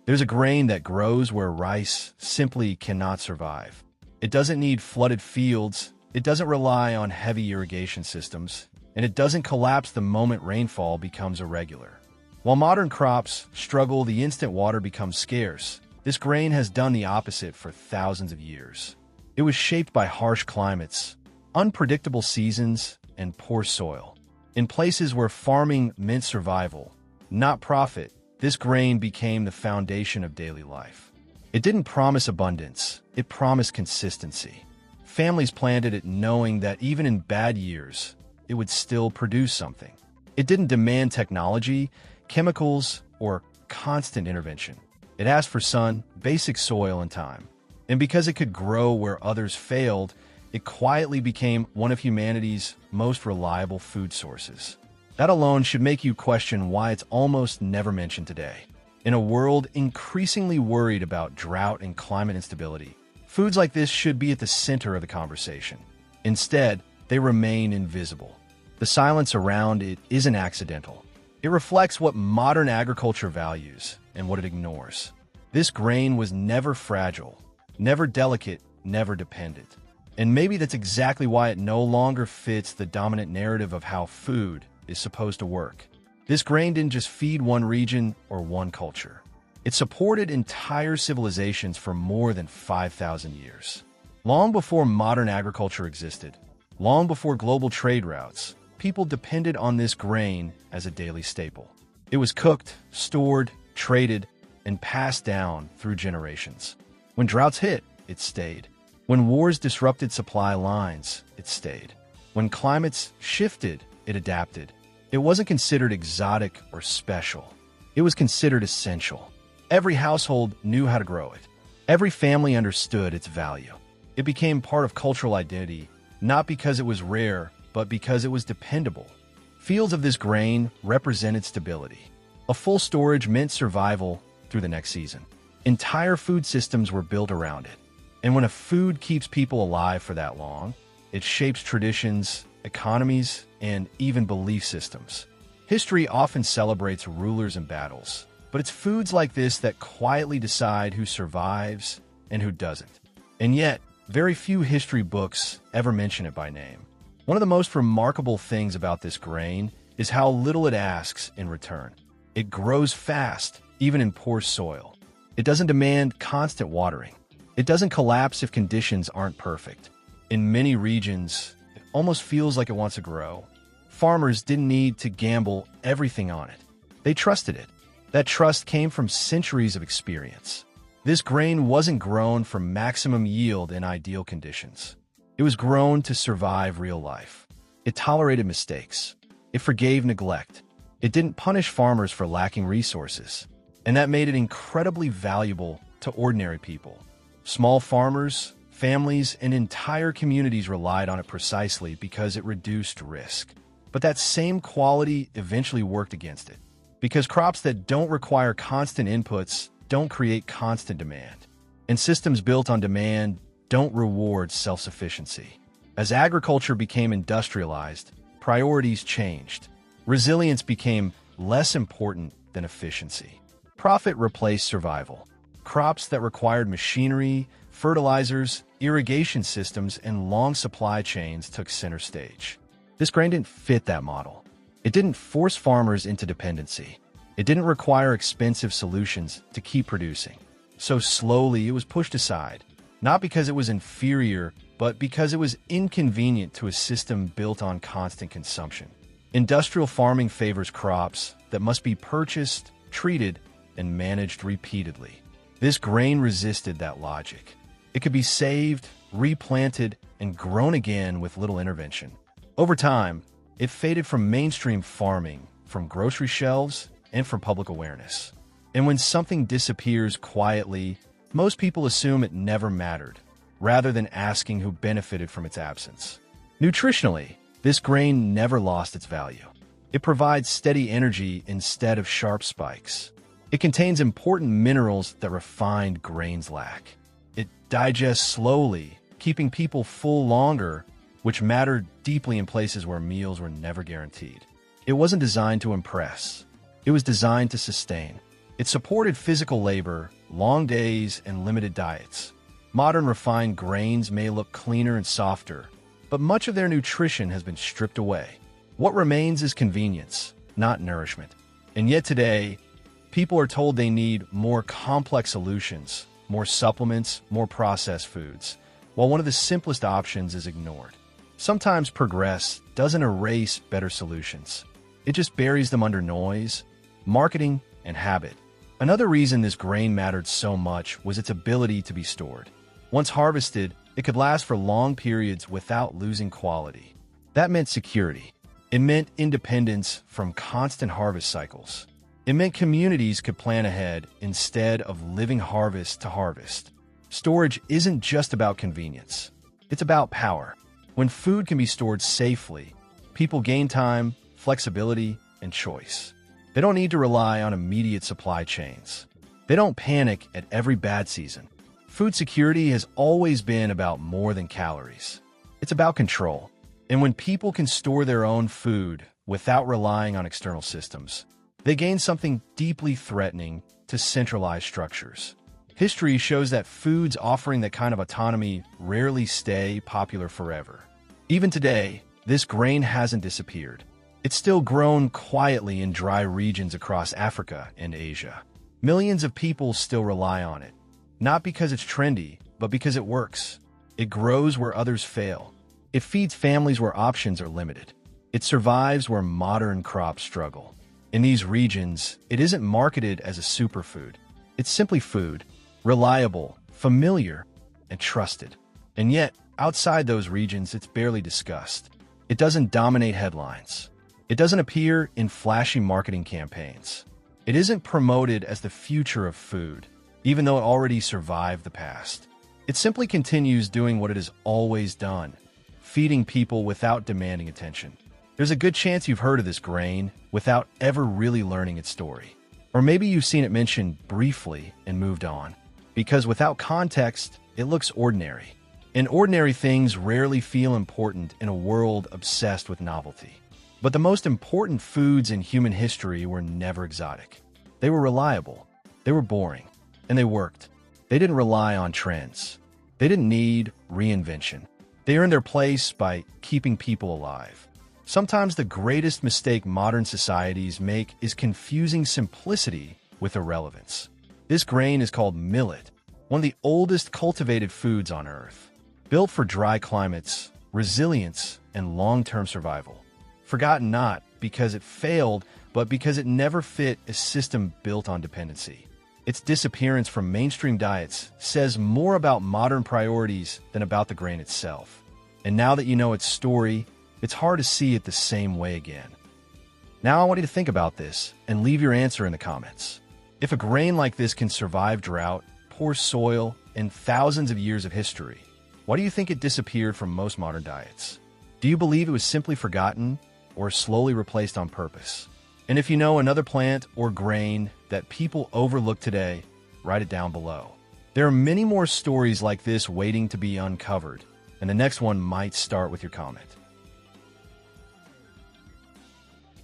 There's a grain that grows where rice simply cannot survive. It doesn't need flooded fields, it doesn't rely on heavy irrigation systems, and it doesn't collapse the moment rainfall becomes irregular. While modern crops struggle, the instant water becomes scarce. This grain has done the opposite for thousands of years. It was shaped by harsh climates, unpredictable seasons, and poor soil. In places where farming meant survival, not profit, this grain became the foundation of daily life. It didn't promise abundance, it promised consistency. Families planted it knowing that even in bad years, it would still produce something. It didn't demand technology, chemicals, or constant intervention. It asked for sun, basic soil, and time. And because it could grow where others failed, it quietly became one of humanity's most reliable food sources. That alone should make you question why it's almost never mentioned today. In a world increasingly worried about drought and climate instability, foods like this should be at the center of the conversation. Instead, they remain invisible. The silence around it isn't accidental. It reflects what modern agriculture values and what it ignores. This grain was never fragile, never delicate, never dependent. And maybe that's exactly why it no longer fits the dominant narrative of how food is supposed to work. This grain didn't just feed one region or one culture. It supported entire civilizations for more than 5,000 years. Long before modern agriculture existed, long before global trade routes, people depended on this grain as a daily staple. It was cooked, stored, traded, and passed down through generations. When droughts hit, it stayed. When wars disrupted supply lines, it stayed. When climates shifted, it adapted. It wasn't considered exotic or special. It was considered essential. Every household knew how to grow it. Every family understood its value. It became part of cultural identity, not because it was rare, but because it was dependable. Fields of this grain represented stability. A full storage meant survival through the next season. Entire food systems were built around it. And when a food keeps people alive for that long, it shapes traditions, economies, and even belief systems. History often celebrates rulers and battles, but it's foods like this that quietly decide who survives and who doesn't. And yet, very few history books ever mention it by name. One of the most remarkable things about this grain is how little it asks in return. It grows fast, even in poor soil. It doesn't demand constant watering. It doesn't collapse if conditions aren't perfect. In many regions, it almost feels like it wants to grow. Farmers didn't need to gamble everything on it. They trusted it. That trust came from centuries of experience. This grain wasn't grown for maximum yield in ideal conditions. It was grown to survive real life. It tolerated mistakes. It forgave neglect. It didn't punish farmers for lacking resources. And that made it incredibly valuable to ordinary people. Small farmers, families, and entire communities relied on it precisely because it reduced risk. But that same quality eventually worked against it. Because crops that don't require constant inputs don't create constant demand. And systems built on demand don't reward self-sufficiency. As agriculture became industrialized, priorities changed. Resilience became less important than efficiency. Profit replaced survival. Crops that required machinery, fertilizers, irrigation systems, and long supply chains took center stage. This grain didn't fit that model. It didn't force farmers into dependency. It didn't require expensive solutions to keep producing. So slowly it was pushed aside, not because it was inferior, but because it was inconvenient to a system built on constant consumption. Industrial farming favors crops that must be purchased, treated, and managed repeatedly. This grain resisted that logic. It could be saved, replanted, and grown again with little intervention. Over time, it faded from mainstream farming, from grocery shelves, and from public awareness. And when something disappears quietly, most people assume it never mattered, rather than asking who benefited from its absence. Nutritionally, this grain never lost its value. It provides steady energy instead of sharp spikes. It contains important minerals that refined grains lack. It digests slowly, keeping people full longer, which mattered deeply in places where meals were never guaranteed. It wasn't designed to impress. It was designed to sustain. It supported physical labor, long days, and limited diets. Modern refined grains may look cleaner and softer, but much of their nutrition has been stripped away. What remains is convenience, not nourishment. And yet today, people are told they need more complex solutions, more supplements, more processed foods, while one of the simplest options is ignored. Sometimes progress doesn't erase better solutions. It just buries them under noise, marketing, and habit. Another reason this grain mattered so much was its ability to be stored. Once harvested, it could last for long periods without losing quality. That meant security. It meant independence from constant harvest cycles. It meant communities could plan ahead instead of living harvest to harvest. Storage isn't just about convenience. It's about power. When food can be stored safely, people gain time, flexibility, and choice. They don't need to rely on immediate supply chains. They don't panic at every bad season. Food security has always been about more than calories. It's about control. And when people can store their own food without relying on external systems, they gain something deeply threatening to centralized structures. History shows that foods offering that kind of autonomy rarely stay popular forever. Even today, this grain hasn't disappeared. It's still grown quietly in dry regions across Africa and Asia. Millions of people still rely on it, not because it's trendy, but because it works. It grows where others fail. It feeds families where options are limited. It survives where modern crops struggle. In these regions, it isn't marketed as a superfood. It's simply food, reliable, familiar, and trusted. And yet, outside those regions, it's barely discussed. It doesn't dominate headlines. It doesn't appear in flashy marketing campaigns. It isn't promoted as the future of food, even though it already survived the past. It simply continues doing what it has always done, feeding people without demanding attention. There's a good chance you've heard of this grain without ever really learning its story. Or maybe you've seen it mentioned briefly and moved on. Because without context, it looks ordinary. And ordinary things rarely feel important in a world obsessed with novelty. But the most important foods in human history were never exotic. They were reliable. They were boring. And they worked. They didn't rely on trends. They didn't need reinvention. They earned their place by keeping people alive. Sometimes the greatest mistake modern societies make is confusing simplicity with irrelevance. This grain is called millet, one of the oldest cultivated foods on Earth. Built for dry climates, resilience, and long-term survival. Forgotten not because it failed, but because it never fit a system built on dependency. Its disappearance from mainstream diets says more about modern priorities than about the grain itself. And now that you know its story, it's hard to see it the same way again. Now I want you to think about this and leave your answer in the comments. If a grain like this can survive drought, poor soil, and thousands of years of history, why do you think it disappeared from most modern diets? Do you believe it was simply forgotten or slowly replaced on purpose? And if you know another plant or grain that people overlook today, write it down below. There are many more stories like this waiting to be uncovered, and the next one might start with your comment.